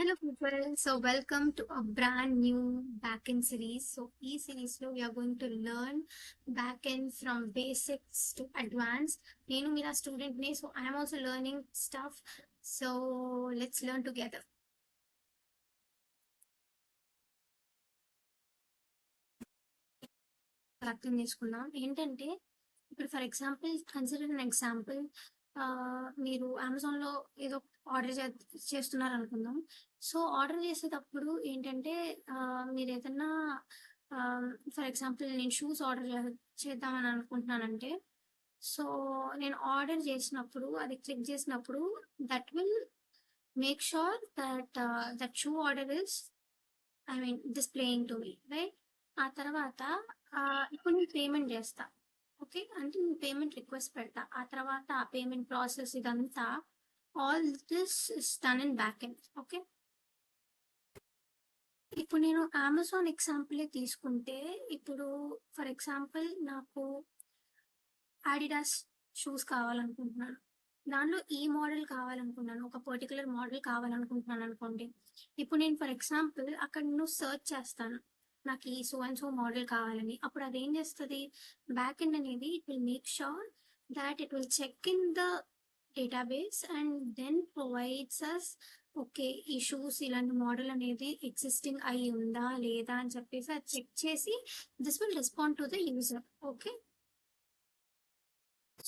Hello people, so welcome to a brand new backend series. So in series we are going to learn backend from basics to advanced. నేను మీరా student ని, so I am also learning stuff. So let's learn together. అర్థం చేసుకుందాం ఏంటంటే ఇప్పుడు for example consider an example మీరు అమెజాన్లో ఏదో order చేస్తున్నారు అనుకుందాం. సో ఆర్డర్ చేసేటప్పుడు ఏంటంటే మీరు ఏదన్నా ఫర్ ఎగ్జాంపుల్ నేను షూస్ ఆర్డర్ చేద్దామని అనుకుంటున్నానంటే సో నేను ఆర్డర్ చేసినప్పుడు అది క్లిక్ చేసినప్పుడు that will make sure that shoe order is I mean displaying to me right. ఆ తర్వాత ఇప్పుడు నేను పేమెంట్ చేస్తా. ఓకే అంటే నేను పేమెంట్ రిక్వెస్ట్ పెడతా. ఆ తర్వాత ఆ పేమెంట్ ప్రాసెస్ ఇదంతా all this is done in back end. Okay ఇప్పుడు నేను అమెజాన్ ఎగ్జాంపులే తీసుకుంటే ఇప్పుడు ఫర్ ఎగ్జాంపుల్ నాకు ఆడిడాస్ షూస్ కావాలనుకుంటున్నాను. దానిలో ఈ మోడల్ కావాలనుకున్నాను, ఒక పర్టికులర్ మోడల్ కావాలనుకుంటున్నాను అనుకోండి. ఇప్పుడు నేను ఫర్ ఎగ్జాంపుల్ అక్కడ నేను సర్చ్ చేస్తాను నాకు ఈ సో అండ్ సో మోడల్ కావాలని. అప్పుడు అదేం చేస్తుంది, బ్యాక్ ఎండ్ అనేది it will make sure that it will check in the database and then provides us okay ఈ షూస్ ఇలాంటి మోడల్ అనేది ఎగ్జిస్టింగ్ అయి ఉందా లేదా అని చెప్పేసి అది చెక్ చేసి this will respond to the user. Okay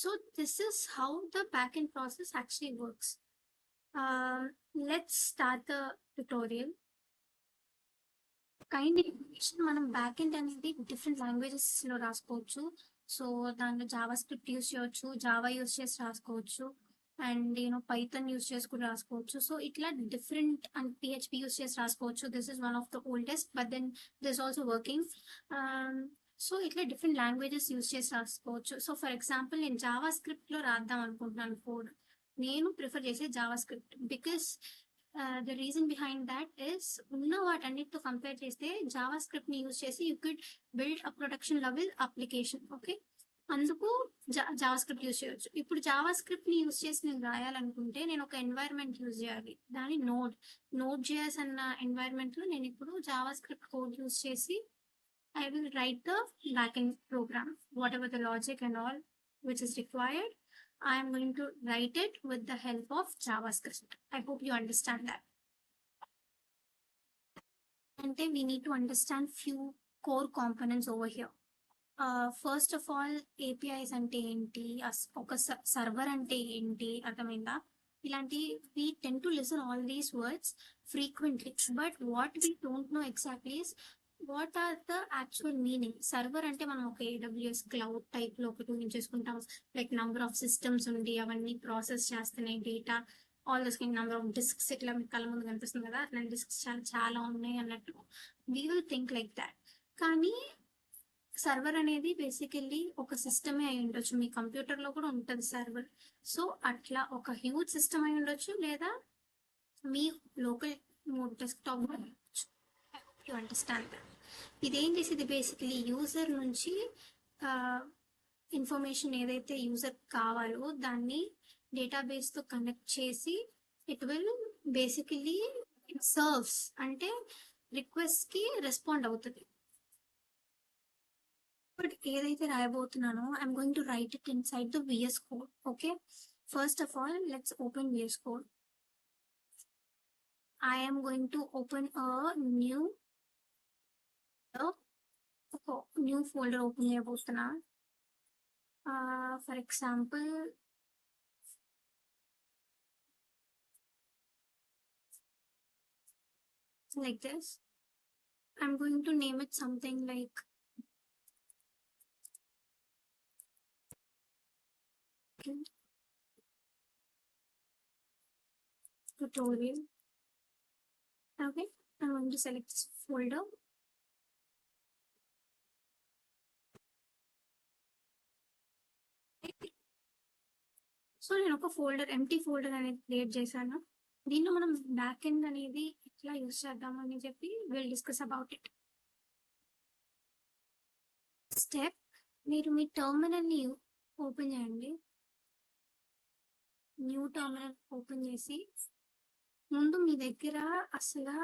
so this is how the backend process actually works. Let's start the tutorial. Kind information మనం బ్యాక్ ఎండ్ అనేది డిఫరెంట్ లాంగ్వేజెస్లో రాసుకోవచ్చు. సో దాంట్లో జావా స్క్రిప్ట్ యూస్ చేయవచ్చు, జావా యూస్ చేసి రాసుకోవచ్చు, and Python use చేసి కూడా రాసుకోవచ్చు. సో ఇట్లా డిఫరెంట్ అండ్ పిహెచ్పి యూస్ చేసి రాసుకోవచ్చు. This is one of the oldest but then this also working. So ఇట్లా డిఫరెంట్ లాంగ్వేజెస్ యూస్ చేసి రాసుకోవచ్చు. సో ఫర్ ఎగ్జాంపుల్ నేను జావా స్క్రిప్ట్లో రాద్దాం అనుకుంటున్నాను కోడ్. నేను ప్రిఫర్ చేసే JavaScript because the reason behind that is ఉన్న వాటన్నిటితో కంపేర్ చేస్తే జావా స్క్రిప్ట్ ని యూజ్ చేసి you could build a production level application. Okay అందుకు జావా స్క్రిప్ట్ యూజ్ చేయొచ్చు. ఇప్పుడు జావా స్క్రిప్ట్ ని యూజ్ చేసి నేను రాయాలనుకుంటే నేను ఒక ఎన్వైర్న్మెంట్ యూజ్ చేయాలి, దాని నోడ్ జేఎస్ అన్న ఎన్వైర్న్మెంట్ లో నేను ఇప్పుడు జావా స్క్రిప్ట్ కోడ్ యూజ్ చేసి I will write the backend program, whatever the logic and all which is required. I am going to write it with the help of JavaScript. I hope you understand that. And then we need to understand few core components over here. First of all, APIs ante enti, oka server ante enti, అర్థమైందా? ఇలాంటి we tend to listen all these words frequently, but what we don't know exactly is what are the actual meaning. Server అంటే మనం ఒక AWS cloud type లో ఒకటి ఊహించేసుకుంటాం, like number of systems ఉండి అవన్నీ ప్రాసెస్ చేస్తున్నాయి data, all this number of disks ఇట్లా మీకు కళ్ళ ముందు కనిపిస్తుంది కదా, అట్లాంటి డిస్క్స్ చాలా ఉన్నాయి అన్నట్టు we will think like that. కానీ సర్వర్ అనేది బేసికల్లీ ఒక సిస్టమే అయి ఉండొచ్చు, మీ కంప్యూటర్ లో కూడా ఉంటుంది సర్వర్. సో అట్లా ఒక హ్యూజ్ సిస్టమ్ అయి ఉండొచ్చు, లేదా మీ లోకల్ డెస్క్టాప్ కూడా ఉండొచ్చు. You understand that. ఇదేం చేసేది బేసికలీ యూజర్ నుంచి ఇన్ఫర్మేషన్ ఏదైతే యూజర్ కావాలో దాన్ని డేటాబేస్తో కనెక్ట్ చేసి it will basically it serves అంటే రిక్వెస్ట్కి రెస్పాండ్ అవుతుంది. బట్ ఏదైతే రాయబోతున్నానో I'm going to write it inside the VS Code. Okay first of all let's open VS Code. I am going to open a new folder open చేయబోతున్నా. For example, like this. I'm going to name it something like tutorial. Okay, I'm going to select this folder. So నేను ఒక folder empty folder అనేది create చేశాను. దీనిలో మనం back end అనేది ఎట్లా use చేద్దాము అని చెప్పి will discuss about it. Step, మీరు మీ టర్మినల్ని ఓపెన్ చేయండి. న్యూ టర్మినల్ ఓపెన్ చేసి ముందు మీ దగ్గర అసలు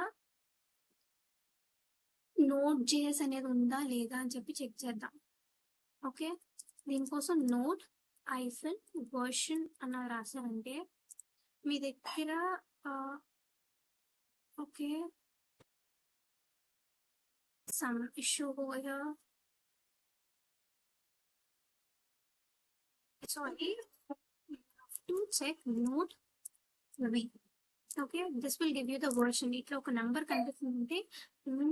నోట్ జేఎస్ అనేది ఉందా లేదా అని చెప్పి చెక్ చేద్దాం. ఓకే, దీనికోసం నోట్ ఐఫన్ వర్షన్ అన్న రాసారంటే మీ దగ్గర okay some issue here. Sorry, you have to check node v. Okay, this will give you the version. ఇట్లా ఒక నెంబర్ కనిపిస్తుందంటే మీ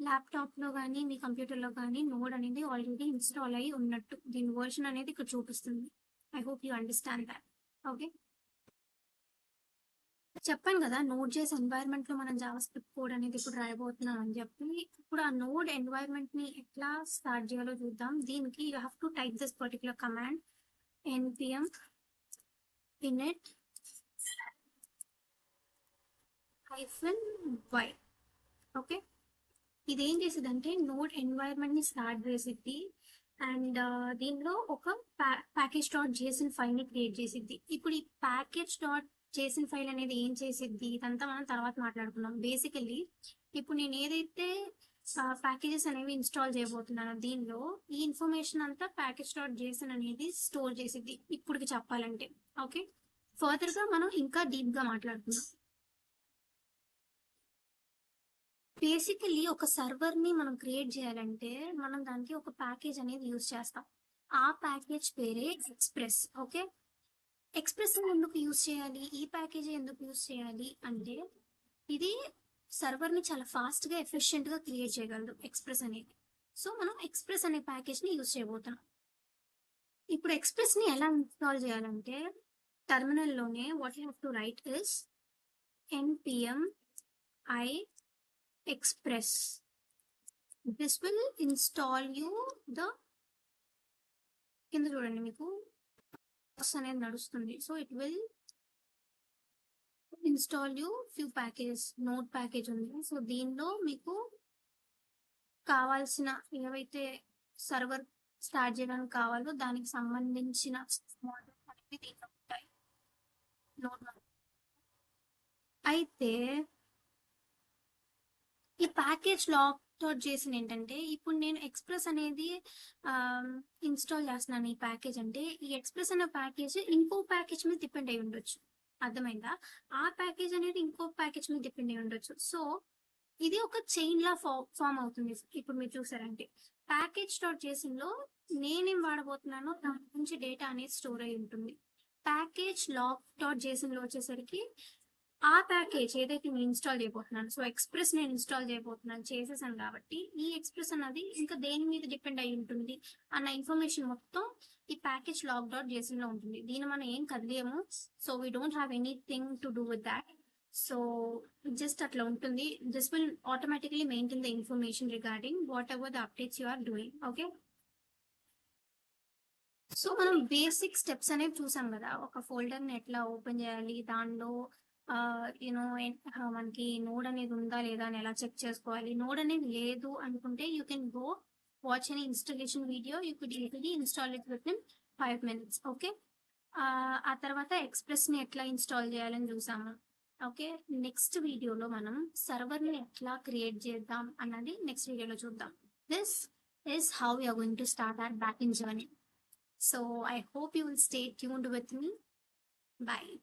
ల్యాప్టాప్ లో కానీ మీ కంప్యూటర్ లో కానీ నోడ్ అనేది ఆల్రెడీ ఇన్స్టాల్ అయ్యి ఉన్నట్టు. దీని వర్షన్ అనేది ఇక్కడ చూపిస్తుంది. I hope you understand that. Okay, చెప్పాను కదా నోడ్ జేఎస్ ఎన్వైరన్మెంట్ లో మనం జావా స్క్రిప్ట్ కోడ్ అనేది ఇప్పుడు రాయబోతున్నాం అని చెప్పి. ఇప్పుడు ఆ నోడ్ ఎన్వైరన్మెంట్ ని ఎట్లా స్టార్ట్ చేయాలో చూద్దాం. దీనికి you have to type this particular command npm init -y. Okay, ఇది ఏం చేసిద్దంటే నోడ్ ఎన్వైరన్మెంట్ ని స్టార్ట్ చేసిద్ది అండ్ దీనిలో ఒక ప్యాకేజ్ డాట్ జేసన్ ఫైల్ ని క్రియేట్ చేసిద్ది. ఇప్పుడు ఈ ప్యాకేజ్ డాట్ జేసన్ ఫైల్ అనేది ఏం చేసిద్ది ఇదంతా మనం తర్వాత మాట్లాడుకున్నాం. బేసికల్లీ ఇప్పుడు నేను ఏదైతే ప్యాకేజెస్ అనేవి ఇన్స్టాల్ చేయబోతున్నాను దీనిలో ఈ ఇన్ఫర్మేషన్ అంతా ప్యాకేజ్ డాట్ జేసన్ అనేది స్టోర్ చేసిద్ది ఇప్పుడు చెప్పాలంటే. ఓకే, ఫర్దర్ గా మనం ఇంకా డీప్ గా మాట్లాడుకుందాం. బేసికలీ ఒక సర్వర్ ని మనం క్రియేట్ చేయాలంటే మనం దానికి ఒక ప్యాకేజ్ అనేది యూజ్ చేస్తాం. ఆ ప్యాకేజ్ పేరే ఎక్స్ప్రెస్. ఓకే, ఎక్స్ప్రెస్ ఎందుకు యూజ్ చేయాలి, ఈ ప్యాకేజ్ ఎందుకు యూజ్ చేయాలి అంటే ఇది సర్వర్ ని చాలా ఫాస్ట్ గా ఎఫిషియెంట్ గా క్రియేట్ చేయగలదు ఎక్స్ప్రెస్ అనేది. సో మనం ఎక్స్ప్రెస్ అనే ప్యాకేజ్ ని యూజ్ చేయబోతున్నాం. ఇప్పుడు ఎక్స్ప్రెస్ ని ఎలా ఇన్స్టాల్ చేయాలంటే టెర్మినల్ లోనే what you have to right is npm i express. This will install you the కింద చూడండి మీకు అనేది నడుస్తుంది. So it will install you few packages. Note package ఉంది. సో దీనిలో మీకు కావాల్సిన ఏవైతే సర్వర్ స్టార్ట్ చేయడానికి కావాలో దానికి సంబంధించిన మోడల్స్ అనేవి దీంట్లో ఉంటాయి నోట్. అయితే ఈ ప్యాకేజ్ లాక్ డాట్ చేసిన ఏంటంటే ఇప్పుడు నేను ఎక్స్ప్రెస్ అనేది ఇన్స్టాల్ చేస్తున్నాను. ఈ ప్యాకేజ్ అంటే ఈ ఎక్స్ప్రెస్ అనే ప్యాకేజ్ ఇంకో ప్యాకేజ్ మీద డిపెండ్ అయి ఉండొచ్చు. అర్థమైందా? ఆ ప్యాకేజ్ అనేది ఇంకో ప్యాకేజ్ మీద డిపెండ్ అయి ఉండొచ్చు. సో ఇది ఒక చైన్ లా ఫామ్ అవుతుంది. ఇప్పుడు మీరు చూసారంటే ప్యాకేజ్ డాట్ చేసిన లో నేనేం వాడబోతున్నానో దాని నుంచి డేటా అనేది స్టోర్ అయి ఉంటుంది. ప్యాకేజ్ లాక్ డాట్ చేసిన లో వచ్చేసరికి ఆ ప్యాకేజ్ ఏదైతే నేను ఇన్స్టాల్ చేయబోతున్నాను, సో ఎక్స్ప్రెస్ నేను ఇన్స్టాల్ చేయబోతున్నాను చేసేసాను కాబట్టి ఈ ఎక్స్ప్రెస్ అన్నది ఇంకా దేని మీద డిపెండ్ అయి ఉంటుంది అన్న ఇన్ఫర్మేషన్ మొత్తం ఈ ప్యాకేజ్ లాక్ డాట్ జేసన్ లో ఉంటుంది. దీన్ని మనం ఏం కదిలేము. So we don't have anything to do with that. So just అట్లా ఉంటుంది. This will automatically maintain the information regarding whatever the updates you are doing. Okay, so మనం basic steps అనేవి చూసాం కదా. ఒక ఫోల్డర్ ని ఎట్లా ఓపెన్ చేయాలి, దానిలో యూనో మనకి నోడ్ అనేది ఉందా లేదా అని ఎలా చెక్ చేసుకోవాలి. నోడ్ అనేది లేదు అనుకుంటే you can go watch any installation video. You could easily install it with in 5 minutes. Okay, ఆ తర్వాత ఎక్స్ప్రెస్ ని ఎట్లా ఇన్స్టాల్ చేయాలని చూసాము. ఓకే, నెక్స్ట్ వీడియోలో మనం సర్వర్ ని ఎట్లా క్రియేట్ చేద్దాం అన్నది నెక్స్ట్ వీడియోలో చూద్దాం. This is how we are going to start our backend journey. So I hope you will stay tuned with me. Bye.